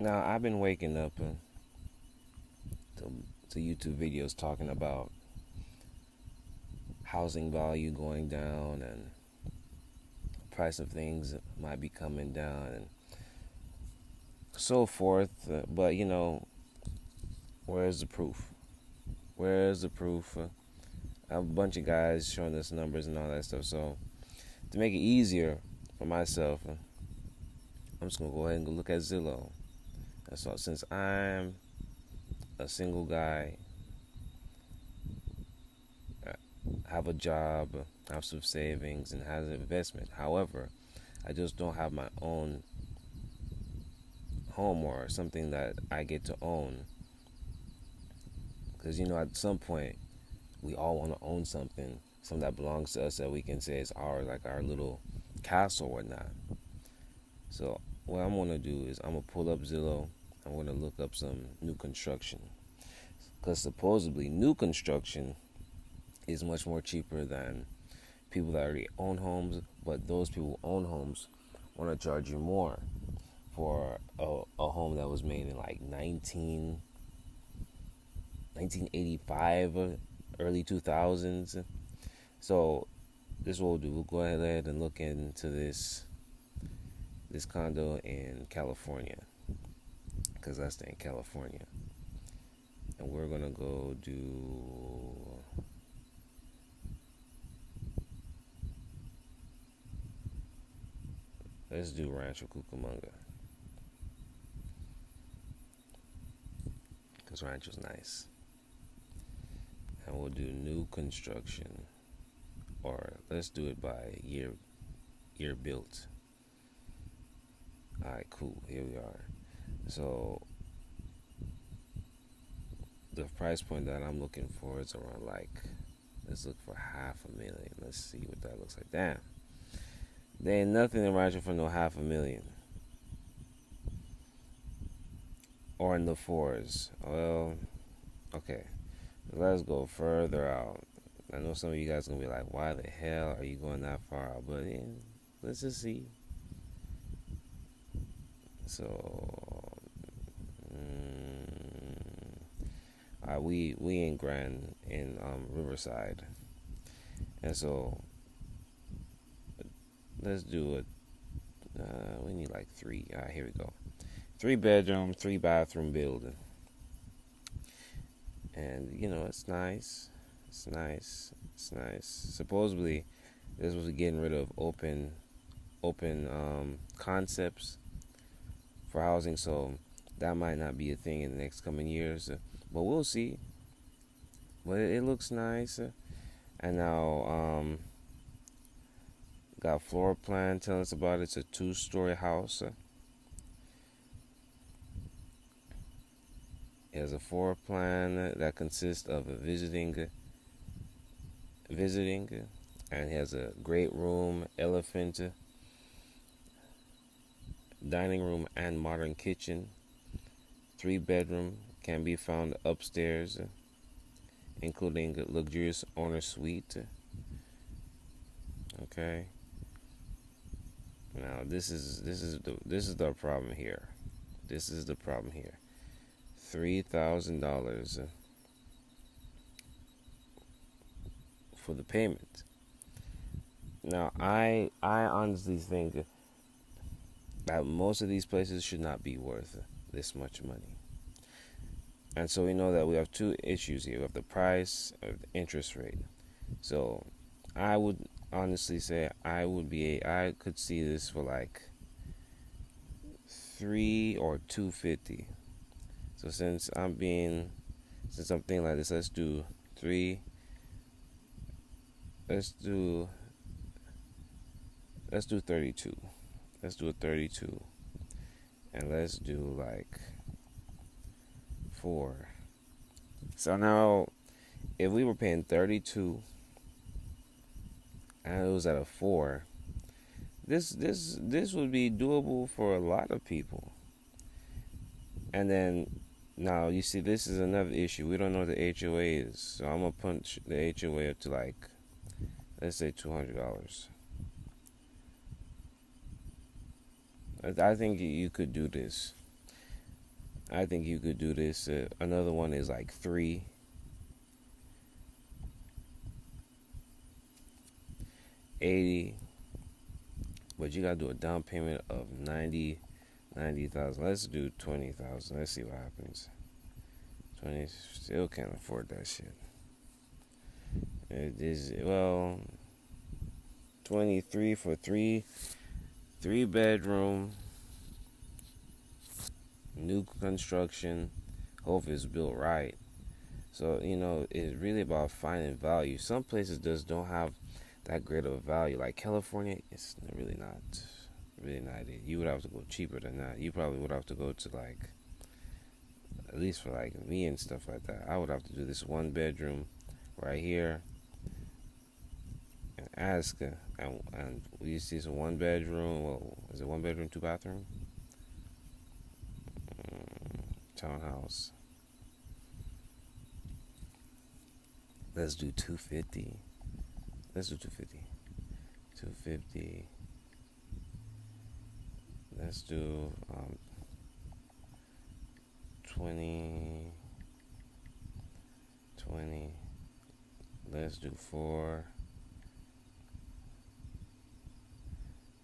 Now I've been waking up to, to YouTube videos talking about housing value going down and price of things might be coming down and so forth. But where's the proof? Where's the proof? I have a bunch of guys showing us numbers and all that stuff. So to make it easier for myself, I'm just gonna go ahead and go look at Zillow. So since I'm a single guy, have a job, have some savings, and have an investment. However, I just don't have my own home or something that I get to own. Because at some point, we all want to own something that belongs to us that we can say is ours, like our little castle or whatnot. So what I'm gonna do is I'm gonna pull up Zillow. I'm gonna look up some new construction, because supposedly new construction is much more cheaper than people that already own homes. But those people who own homes want to charge you more for a home that was made in like 1985, early 2000s. So this is what we'll do. We'll go ahead and look into this condo in California, because I stay in California, and we're gonna go do. Let's do Rancho Cucamonga, because Rancho's nice. And we'll do new construction, or let's do it by year built. Alright, cool. Here we are. So the price point that I'm looking for is around let's look for $500,000. Let's see what that looks like. Damn. There ain't nothing in Rancho for no $500,000. Or in the fours. Well, okay. Let's go further out. I know some of you guys are gonna be like, why the hell are you going that far out? But let's just see. So we in Grand in Riverside, and so let's do it. We need like three. All right, here we go. 3-bedroom, 3-bathroom building, and it's nice. It's nice. It's nice. Supposedly, this was getting rid of open concepts for housing, so that might not be a thing in the next coming years. But we'll see. But it looks nice. And now, got floor plan telling us about it. It's a 2-story house. It has a floor plan that consists of a visiting, and it has a great room, elephant, dining room, and modern kitchen. 3-bedroom can be found upstairs, including a luxurious owner suite. Okay. Now this is the problem here. This is the problem here. $3,000 for the payment. Now I honestly think that most of these places should not be worth this much money. And so we know that we have two issues here. We have the price of the interest rate. So I would honestly say I could see this for like 3 or 250. So since I'm thinking like this, let's do 3. Let's do 32. Let's do a 32. And let's do like 4. So now, if we were paying 32 and it was at a 4, this would be doable for a lot of people. And then now you see, this is another issue. We don't know what the HOA is, so I'm gonna punch the HOA up to like, let's say $200. I think you could do this. I think you could do this. Another one is like 380, but you gotta do a down payment of 90,000. Let's do 20,000. Let's see what happens. 20, still can't afford that shit. It is, well, 23 for three bedroom, new construction. Hope it's built right. So, it's really about finding value. Some places just don't have that great of a value. Like California, it's really not it. You would have to go cheaper than that. You probably would have to go to like, at least for like me and stuff like that. I would have to do this one bedroom right here and ask, and you see some one bedroom. Well, is it one bedroom, two bathroom? Townhouse. Let's do 250. Let's do 250. 250. Let's do 20. 20. Let's do 4.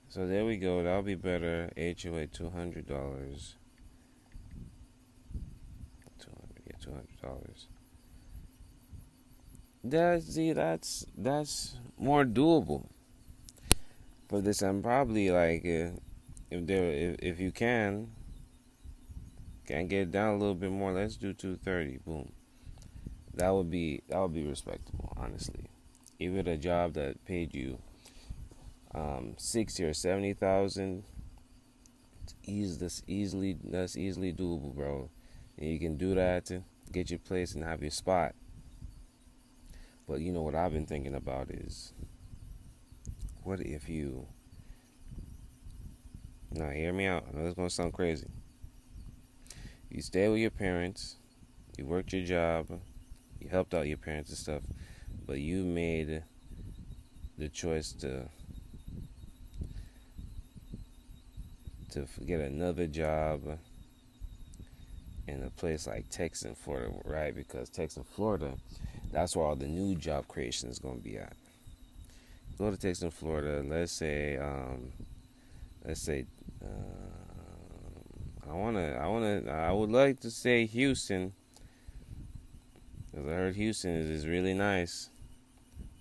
So there we go. That'll be better. HOA $200. $200. Yeah, $200. That's more doable for this. I'm probably like, if you can get it down a little bit more, let's do 230. Boom. That would be respectable, honestly. Even a job that paid you 60 or 70,000, that's easily doable, bro. And you can do that to get your place and have your spot. But what I've been thinking about is, what if you, now hear me out, I know this is gonna sound crazy. You stay with your parents, you worked your job, you helped out your parents and stuff, but you made the choice to get another job in a place like Texas and Florida, right? Because Texas and Florida, that's where all the new job creation is going to be at. Go to Texas and Florida. Let's say, I would like to say Houston, because I heard Houston is really nice.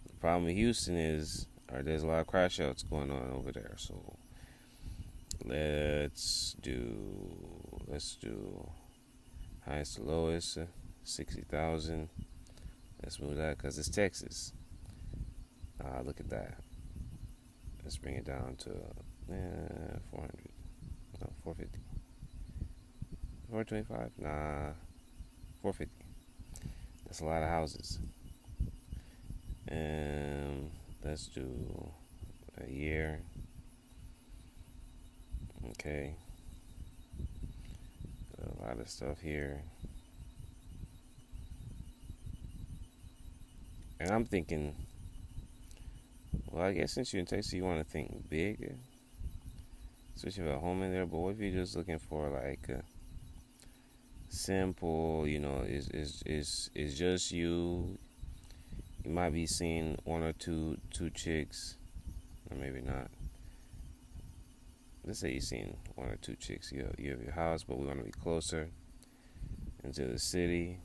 The problem with Houston is, there's a lot of crash outs going on over there. So let's do highest to lowest, 60,000. Let's move that because it's Texas. Look at that. Let's bring it down to 400. No, 450. 425? Nah, 450. That's a lot of houses. And let's do a year. Okay. A lot of stuff here. And I'm thinking, well, I guess since you're in Texas, you want to think big, especially if you have a home in there. But what if you're just looking for like a simple, is just you? You might be seeing one or two chicks, or maybe not. Let's say you're seeing one or two chicks. You have your house, but we want to be closer into the city.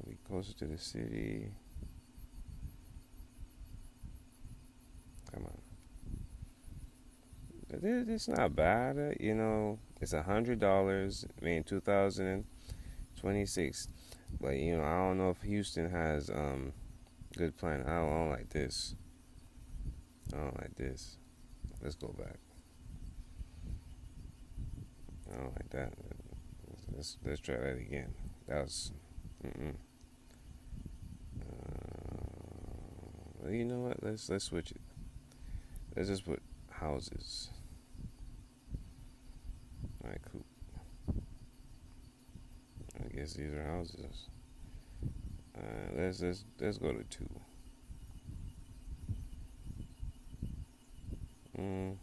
We closer to the city. Come on. It's not bad, It's $100, made in 2026. But I don't know if Houston has good plan. I don't like this. I don't like this. Let's go back. I don't like that. Let's try that again. That was. Well, you know what? Let's switch it. Let's just put houses. All right, cool. I guess these are houses. Let's go to 2. Mm,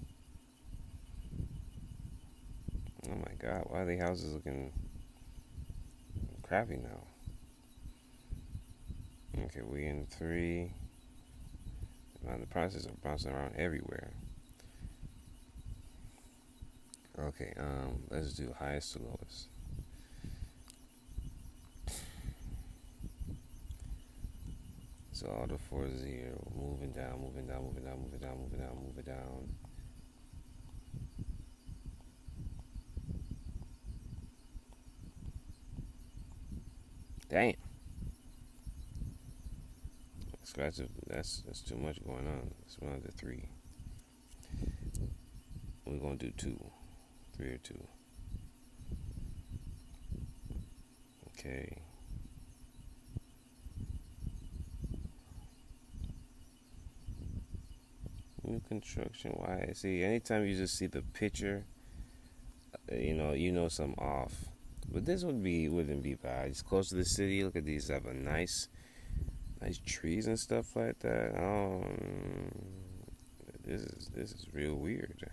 oh my God, why are the houses looking crappy now? Okay, we in three. Now the prices are bouncing around everywhere. Okay, let's do highest to lowest. So all the fours here, moving down, moving down, moving down, moving down, moving down, moving down. Damn, scratch. That's too much going on. Let's run to three. We're gonna do two, three or two. Okay. New construction. Why? See, anytime you just see the picture, you know something off. But this wouldn't be bad. It's close to the city. Look at these. Have a nice trees and stuff like that. This is real weird.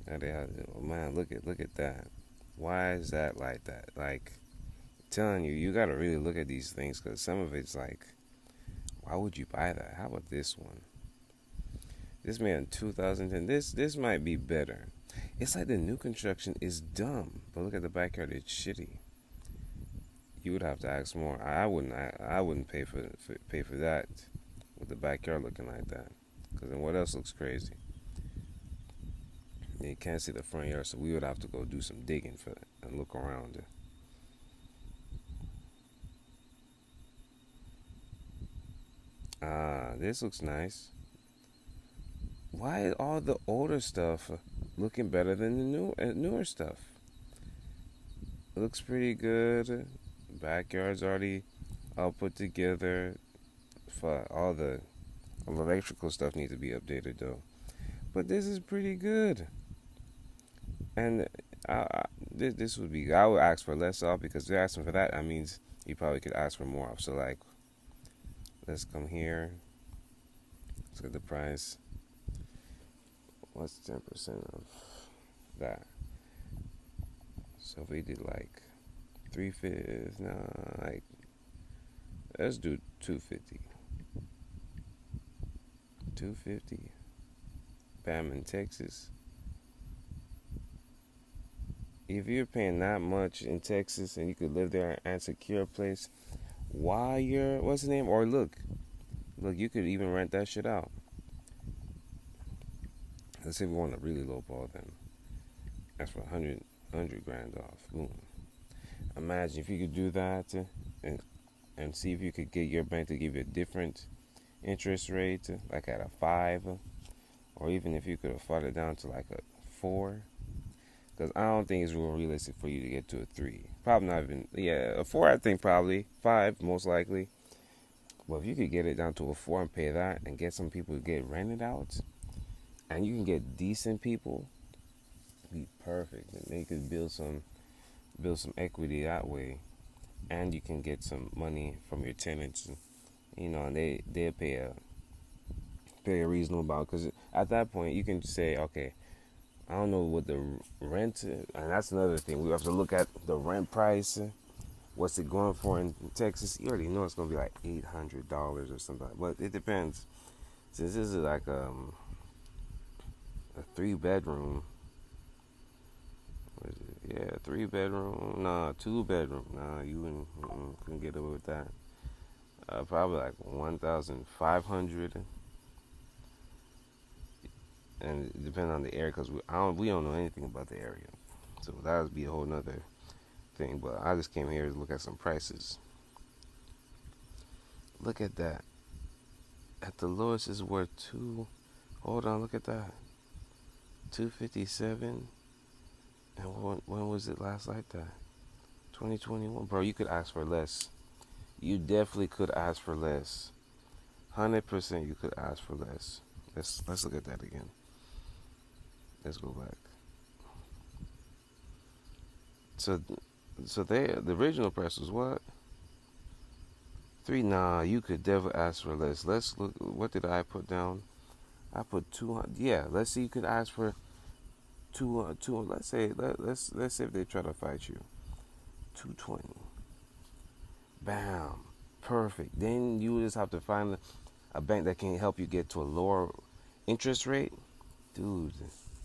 And they have, oh man, look at that. Why is that like that? Like, I'm telling you, you gotta really look at these things because some of it's like, why would you buy that? How about this one? This made in 2010. This might be better. It's like the new construction is dumb, but look at the backyard. It's shitty. You would have to ask more. I wouldn't. I wouldn't pay for that with the backyard looking like that. Because then what else looks crazy? You can't see the front yard, so we would have to go do some digging for that and look around. This looks nice. Why is all the older stuff looking better than the newer stuff? It looks pretty good. Backyard's already all put together. For all the electrical stuff needs to be updated though. But this is pretty good. And this would be. I would ask for less off because they're asking for that. That means you probably could ask for more off. So like, let's come here. Let's get the price. What's 10% of that? So if we did like 350, nah, like let's do 250. 250. Bam in Texas. If you're paying that much in Texas and you could live there and secure a place while you're what's the name? Or look, you could even rent that shit out. Let's say we want a really low ball then. That's for 100 grand off. Boom. Imagine if you could do that and see if you could get your bank to give you a different interest rate, like at a 5, or even if you could afford it down to like a 4. Because I don't think it's real realistic for you to get to a 3. Probably not even, yeah, a 4 I think probably, 5 most likely. Well, if you could get it down to a 4 and pay that and get some people to get rented out, and you can get decent people, be perfect. And then you could build some equity that way, and you can get some money from your tenants, and they pay a reasonable amount. Because at that point, you can say, okay, I don't know what the rent, and that's another thing. We have to look at the rent price. What's it going for in Texas? You already know it's gonna be like $800 or something, but it depends. Since this is like a 3 bedroom. What is it? Yeah, 3 bedroom. Nah, 2 bedroom. Nah, you couldn't get away with that. Probably like 1,500, and it depends on the area because we don't know anything about the area, so that would be a whole nother thing. But I just came here to look at some prices. Look at that. At the lowest is worth two. Hold on, look at that. 257. And when was it last like that? 2021, bro. You could ask for less. You definitely could ask for less. 100% you could ask for less. Let's look at that again. Let's go back. So the original price was what? 3. Nah, you could definitely ask for less. Let's look. What did I put down? I put 200. Yeah, let's see. You could ask for two. Let's say if they try to fight you, 220. Bam, perfect. Then you just have to find a bank that can help you get to a lower interest rate, dude.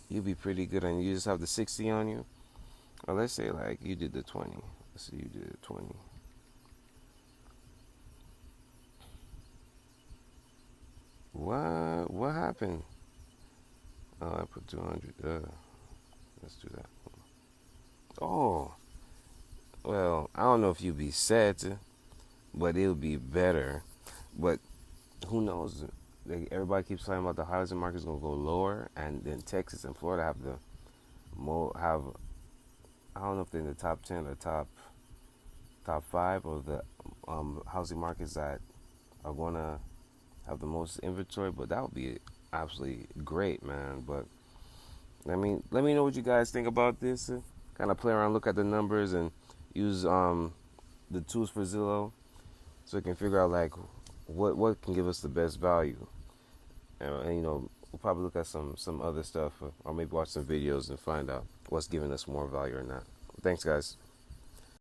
You'll be pretty good, and you just have the 60 on you. Or let's say like you did the 20. Let's see, you did the 20. What happened? Oh, I put 200. Let's do that. Oh, well, I don't know if you'd be set, but it'll be better. But who knows? Like, everybody keeps talking about the housing market's gonna go lower, and then Texas and Florida have the have. I don't know if they're in the top 10 or top five of the housing markets that are gonna have the most inventory. But that would be absolutely great, man. But I mean, let me know what you guys think about this. Kind of play around, look at the numbers, and use the tools for Zillow so we can figure out like what can give us the best value. And we'll probably look at some other stuff, or maybe watch some videos and find out what's giving us more value or not. Thanks, guys.